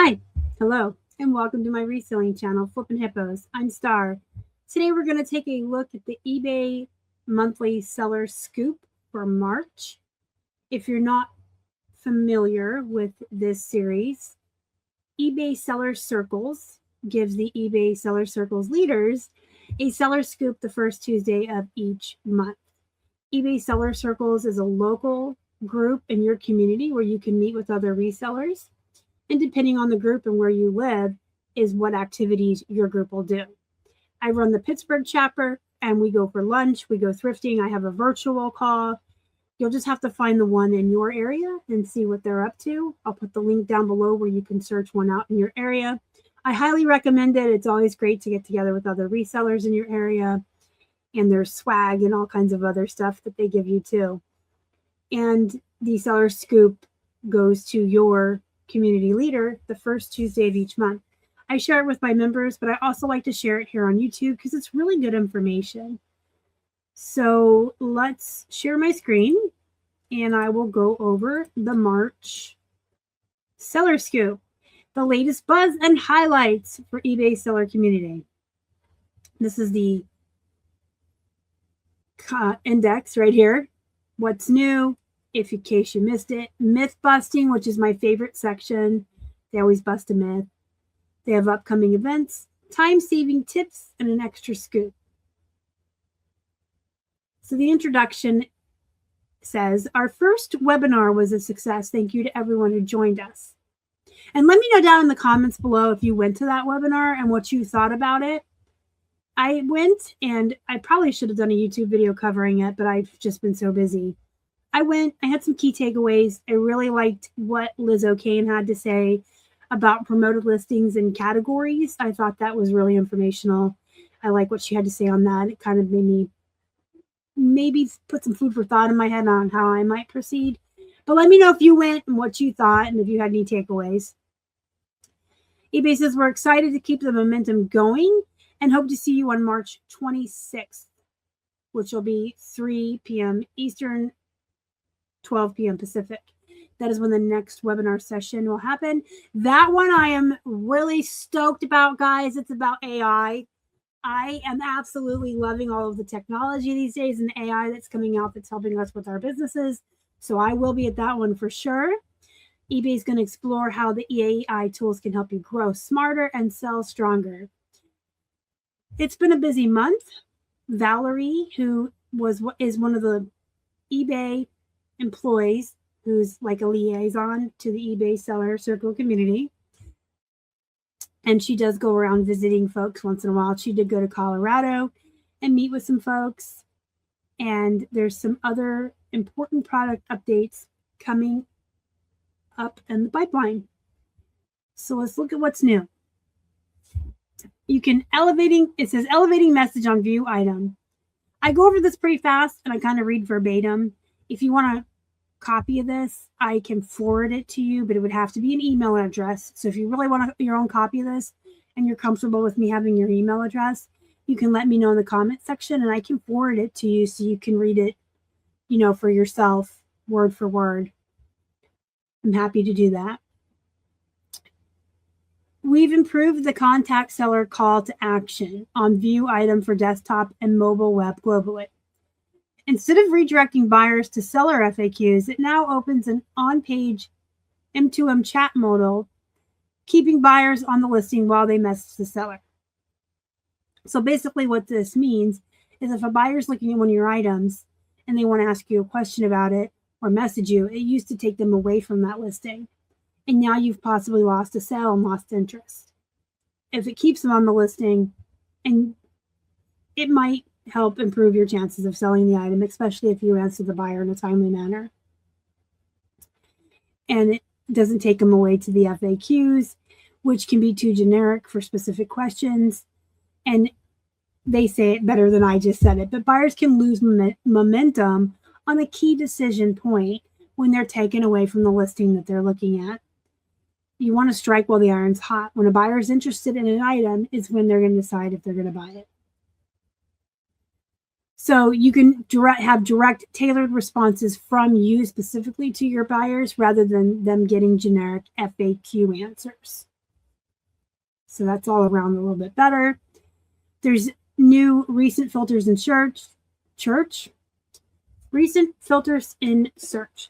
Hi, hello, and welcome to my reselling channel, Flippin' Hippos. I'm Star. Today we're going to take a look at the eBay monthly seller scoop for March. If you're not familiar with this series, eBay Seller Circles gives the eBay Seller Circles leaders a seller scoop the first Tuesday of each month. eBay Seller Circles is a local group in your community where you can meet with other resellers. And depending on the group and where you live is what activities your group will do. I run the Pittsburgh chapter and we go for lunch, we go thrifting. I have a virtual call. You'll just have to find the one in your area and see what they're up to. I'll put the link down below where you can search one out in your area. I highly recommend it. It's always great to get together with other resellers in your area, and there's swag and all kinds of other stuff that they give you too. And the seller scoop goes to your community leader the first Tuesday of each month. I share it with my members, but I also like to share it here on YouTube because it's really good information. So let's share my screen and I will go over the March seller scoop, the latest buzz and highlights for eBay seller community. This is the index right here. What's new? If in case you missed it, myth busting, which is my favorite section. They always bust a myth. They have upcoming events, time-saving tips, and an extra scoop. So the introduction says, our first webinar was a success. Thank you to everyone who joined us. And let me know down in the comments below if you went to that webinar and what you thought about it. I went, and I probably should have done a YouTube video covering it, but I've just been so busy. I went, I had some key takeaways. I really liked what Liz O'Kane had to say about promoted listings and categories. I thought that was really informational. I like what she had to say on that. It kind of made me maybe put some food for thought in my head on how I might proceed. But let me know if you went and what you thought and if you had any takeaways. eBay says we're excited to keep the momentum going and hope to see you on March 26th, which will be 3 p.m. Eastern, 12 p.m. Pacific. That is when the next webinar session will happen. That one I am really stoked about, guys. It's about AI. I am absolutely loving all of the technology these days and AI that's coming out that's helping us with our businesses. So I will be at that one for sure. eBay is going to explore how the AI tools can help you grow smarter and sell stronger. It's been a busy month. Valerie, who is one of the eBay employees, who's like a liaison to the eBay seller circle community, and she does go around visiting folks once in a while. She did go to Colorado and meet with some folks, and there's some other important product updates coming up in the pipeline. So let's look at what's new. You can it says elevating message on view item. I go over this pretty fast and I kind of read verbatim. If you want a copy of this, I can forward it to you, but it would have to be an email address. So if you really want your own copy of this and you're comfortable with me having your email address, you can let me know in the comment section and I can forward it to you so you can read it, for yourself, word for word. I'm happy to do that. We've improved the contact seller call to action on view item for desktop and mobile web globally. Instead of redirecting buyers to seller FAQs, it now opens an on-page M2M chat modal, keeping buyers on the listing while they message the seller. So basically what this means is if a buyer's looking at one of your items and they want to ask you a question about it or message you, it used to take them away from that listing. And now you've possibly lost a sale and lost interest. If it keeps them on the listing, and it might help improve your chances of selling the item, especially if you answer the buyer in a timely manner. And it doesn't take them away to the FAQs, which can be too generic for specific questions. And they say it better than I just said it, but buyers can lose momentum on a key decision point when they're taken away from the listing that they're looking at. You want to strike while the iron's hot. When a buyer is interested in an item, it's when they're going to decide if they're going to buy it. So you can have direct tailored responses from you specifically to your buyers rather than them getting generic FAQ answers. So that's all around a little bit better. There's new recent filters in search. Recent filters in search.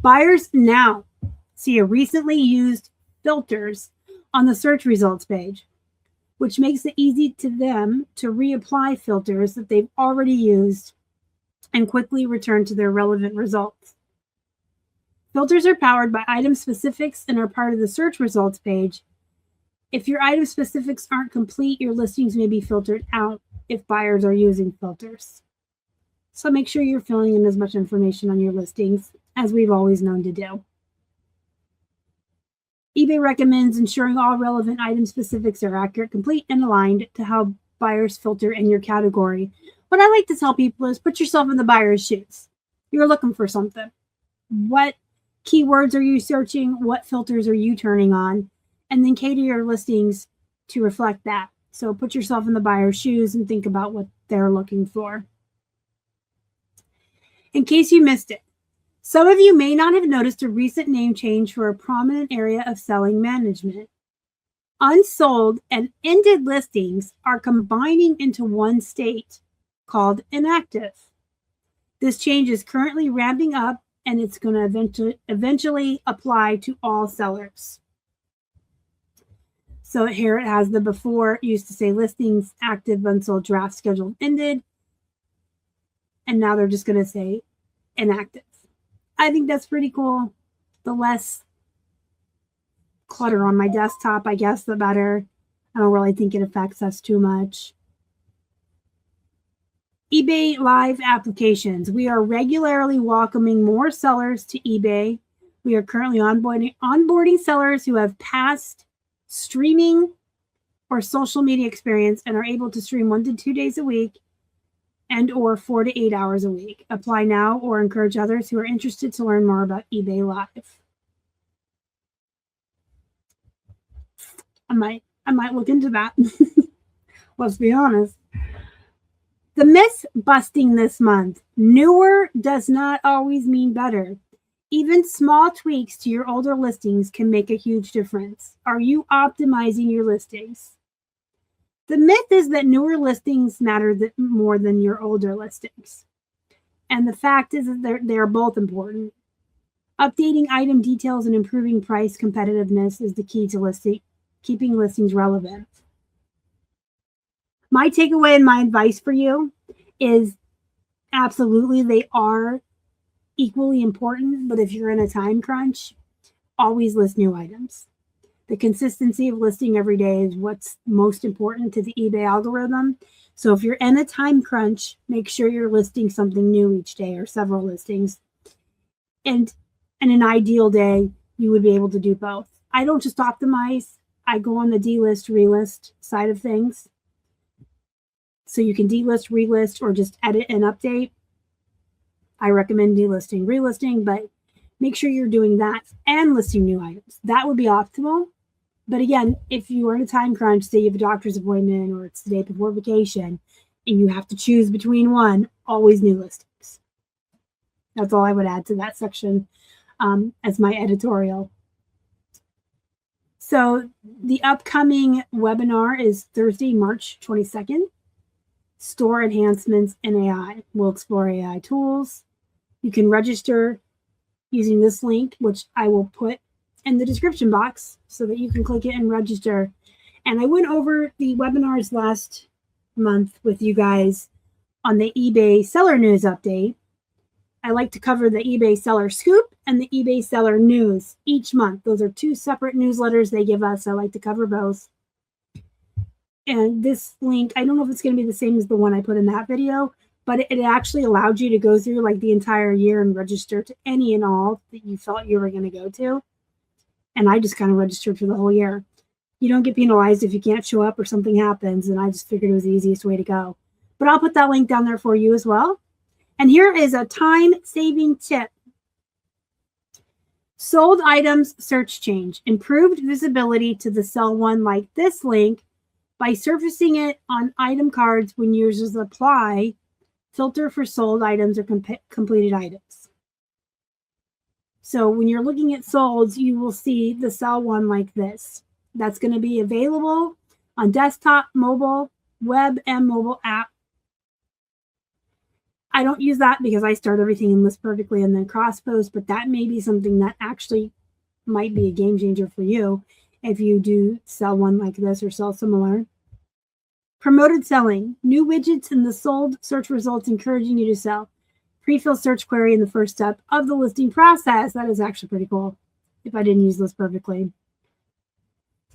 Buyers now see a recently used filters on the search results page, which makes it easy to them to reapply filters that they've already used and quickly return to their relevant results. Filters are powered by item specifics and are part of the search results page. If your item specifics aren't complete, your listings may be filtered out if buyers are using filters. So make sure you're filling in as much information on your listings as we've always known to do. eBay recommends ensuring all relevant item specifics are accurate, complete, and aligned to how buyers filter in your category. What I like to tell people is put yourself in the buyer's shoes. You're looking for something. What keywords are you searching? What filters are you turning on? And then cater your listings to reflect that. So put yourself in the buyer's shoes and think about what they're looking for. In case you missed it, some of you may not have noticed a recent name change for a prominent area of selling management. Unsold and ended listings are combining into one state called inactive. This change is currently ramping up, and it's going to eventually apply to all sellers. So here it has the before. It used to say listings, active, unsold, draft, scheduled, ended. And now they're just going to say inactive. I think that's pretty cool. The less clutter on my desktop, I guess, the better. I don't really think it affects us too much. eBay Live applications. We are regularly welcoming more sellers to eBay. We are currently onboarding sellers who have past streaming or social media experience and are able to stream 1 to 2 days a week and or 4 to 8 hours a week. Apply now or encourage others who are interested to learn more about eBay Live. I might look into that. Let's be honest. The myth busting this month. Newer does not always mean better. Even small tweaks to your older listings can make a huge difference. Are you optimizing your listings? The myth is that newer listings matter more than your older listings. And the fact is that they're both important. Updating item details and improving price competitiveness is the key to keeping listings relevant. My takeaway and my advice for you is absolutely they are equally important, but if you're in a time crunch, always list new items. The consistency of listing every day is what's most important to the eBay algorithm. So if you're in a time crunch, make sure you're listing something new each day or several listings. And in an ideal day, you would be able to do both. I don't just optimize. I go on the delist, relist side of things. So you can delist, relist, or just edit and update. I recommend delisting, relisting, but make sure you're doing that and listing new items. That would be optimal. But again, if you are in a time crunch, say you have a doctor's appointment or it's the day before vacation, and you have to choose between one, always new listings. That's all I would add to that section as my editorial. So the upcoming webinar is Thursday, March 22nd. Store enhancements in AI. We'll explore AI tools. You can register using this link, which I will put in the description box so that you can click it and register. And I went over the webinars last month with you guys on the eBay seller news update. I like to cover the eBay seller scoop and the eBay seller news each month. Those are 2 separate newsletters they give us. I like to cover both. And this link, I don't know if it's going to be the same as the one I put in that video, but it actually allowed you to go through like the entire year and register to any and all that you thought you were going to go to. And I just kind of registered for the whole year. You don't get penalized if you can't show up or something happens. And I just figured it was the easiest way to go. But I'll put that link down there for you as well. And here is a time-saving tip. Sold items search change. Improved visibility to the sell one like this link By surfacing it on item cards when users apply, filter for sold items or completed items. So when you're looking at solds, you will see the sell one like this. That's going to be available on desktop, mobile, web, and mobile app. I don't use that because I start everything in List Perfectly and then cross post, but that may be something that actually might be a game changer for you if you do sell one like this or sell similar. Promoted selling. New widgets in the sold search results encouraging you to sell. Pre-fill search query in the first step of the listing process. That is actually pretty cool if I didn't use List Perfectly.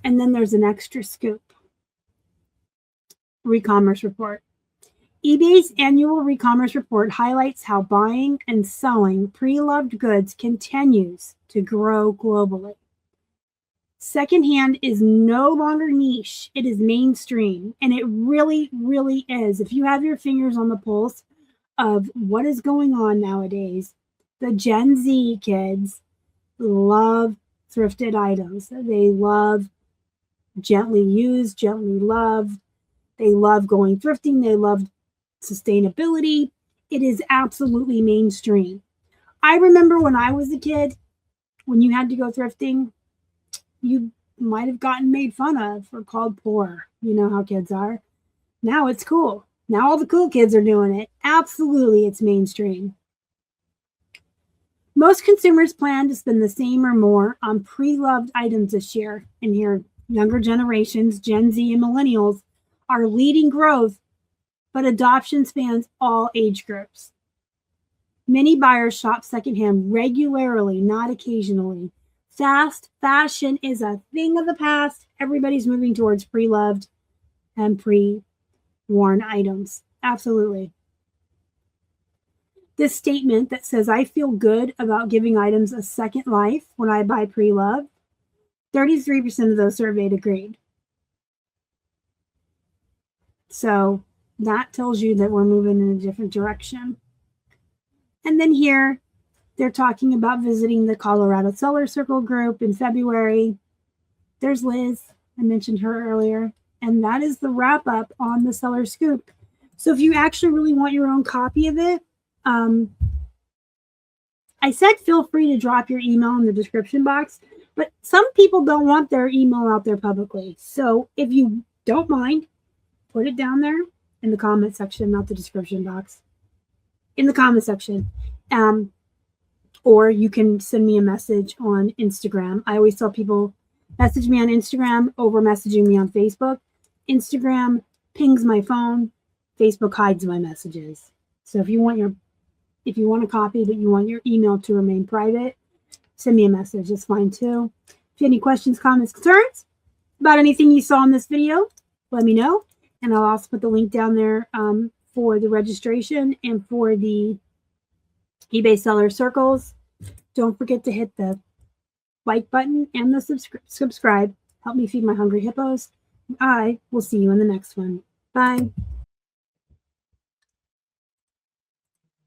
And then there's an extra scoop. Recommerce report. eBay's annual Recommerce report highlights how buying and selling pre-loved goods continues to grow globally. Secondhand is no longer niche. It is mainstream. And it really, really is. If you have your fingers on the pulse of what is going on nowadays, the Gen Z kids love thrifted items. They love gently used, gently loved. They love going thrifting. They love sustainability. It is absolutely mainstream. I remember when I was a kid, when you had to go thrifting, you might have gotten made fun of or called poor. You know how kids are. Now it's cool. Now all the cool kids are doing it. Absolutely, it's mainstream. Most consumers plan to spend the same or more on pre-loved items this year. And here, younger generations, Gen Z and millennials, are leading growth, but adoption spans all age groups. Many buyers shop secondhand regularly, not occasionally. Fast fashion is a thing of the past. Everybody's moving towards pre-loved and pre-worn items. Absolutely. This statement that says, I feel good about giving items a second life when I buy pre-loved, 33% of those surveyed agreed. So that tells you that we're moving in a different direction. And then here, they're talking about visiting the Colorado Seller Circle group in February. There's Liz. I mentioned her earlier. And that is the wrap up on the Seller Scoop. So if you actually really want your own copy of it, I said feel free to drop your email in the description box. But some people don't want their email out there publicly. So if you don't mind, put it down there in the comment section, not the description box. In the comment section. Or you can send me a message on Instagram. I always tell people, message me on Instagram over messaging me on Facebook. Instagram pings my phone. Facebook hides my messages. So if you want a copy, but you want your email to remain private, send me a message. That's fine too. If you have any questions, comments, concerns about anything you saw in this video, let me know. And I'll also put the link down there for the registration and for the eBay Seller Circles. Don't forget to hit the like button and the subscribe. Help me feed my hungry hippos. I will see you in the next one. Bye.